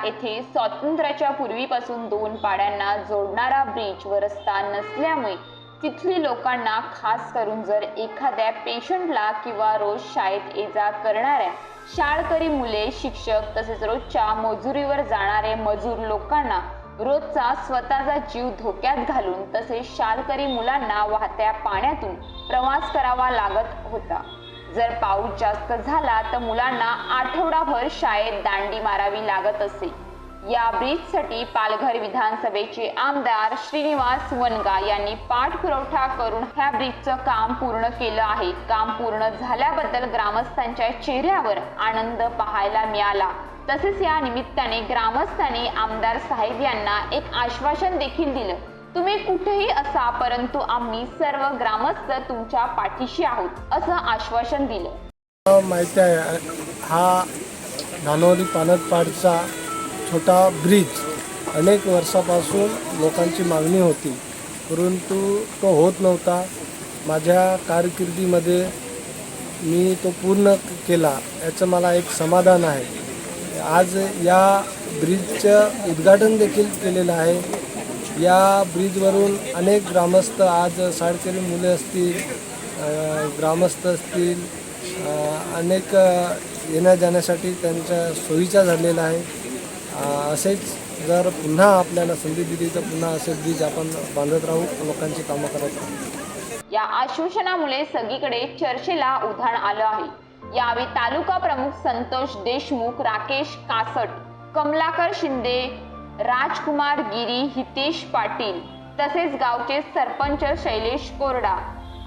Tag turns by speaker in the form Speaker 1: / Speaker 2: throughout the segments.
Speaker 1: येथे स्वातंत्र्याच्या पूर्वीपासून दोन पाड्यांना जोडणारा ब्रिज व रस्ता नसल्यामुळे तिथली लोकांना, खास करून जर एखाद्या पेशंटला किंवा रोज शाळेत ये-जा करणाऱ्या शाळकरी मुले, शिक्षक तसेच रोजच्या मजुरीवर जाणारे मजूर लोकांना रोजचा स्वतःचा जीव धोक्यात घालून तसेच शाळकरी मुलांना वाहत्या पाण्यातून प्रवास करावा लागत होता। जर पाऊस जास्त झाला तर मुलांना आठवडाभर शाळेत दांडी मारावी लागत असे। या ब्रिजसाठी पालघर विधानसभेचे आमदार श्रीनिवास वनगा यांनी पाठपुरावा करून ह्या ब्रिजचं काम पूर्ण केलं आहे। काम पूर्ण झाल्याबद्दल ग्रामस्थांच्या चेहऱ्यावर आनंद पाहायला मिळाला। तसेच या निमित्ताने ग्रामस्थांनी आमदार साहेब यांना एक आश्वासन देखील दिलं, तुम्ही कुठेही असा परंतु आम्ही सर्व ग्रामस्थ तुमच्या पाठीशी आहोत असं आश्वासन दिलं।
Speaker 2: माहिती आहे, हा धानोरी पानतपाडचा छोटा ब्रिज अनेक वर्षापासून लोकांची मागणी होती, परंतु तो होत नव्हता। माझ्या कारकिर्दीमध्ये मी तो पूर्ण केला, याचं मला एक समाधान आहे। आज या ब्रिजचं उद्घाटन देखील केलेलं आहे। या ब्रिजवरून अनेक ग्रामस्थ, आज शाळकरी मुले असतील, ग्रामस्थ असतील, अनेक येण्या जाण्यासाठी त्यांच्या सोयीचा झालेला आहे। असेच जर पुन्हा आपल्याला संधी दिली तर पुन्हा असे ब्रिज आपण बांधत राहू, लोकांची कामं करत राहू।
Speaker 1: या आश्वासनामुळे सगळीकडे चर्चेला उधाण आलं आहे। यावेळी तालुका प्रमुख संतोष देशमुख, राकेश कासट, कमलाकर शिंदे, राजकुमार गिरी, हितेश पाटील तसेच गावचे सरपंच शैलेश कोरडा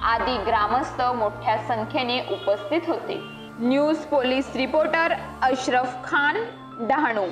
Speaker 1: आदी ग्रामस्थ मोठ्या संख्येने उपस्थित होते। News police reporter Ashraf Khan, Dahanu.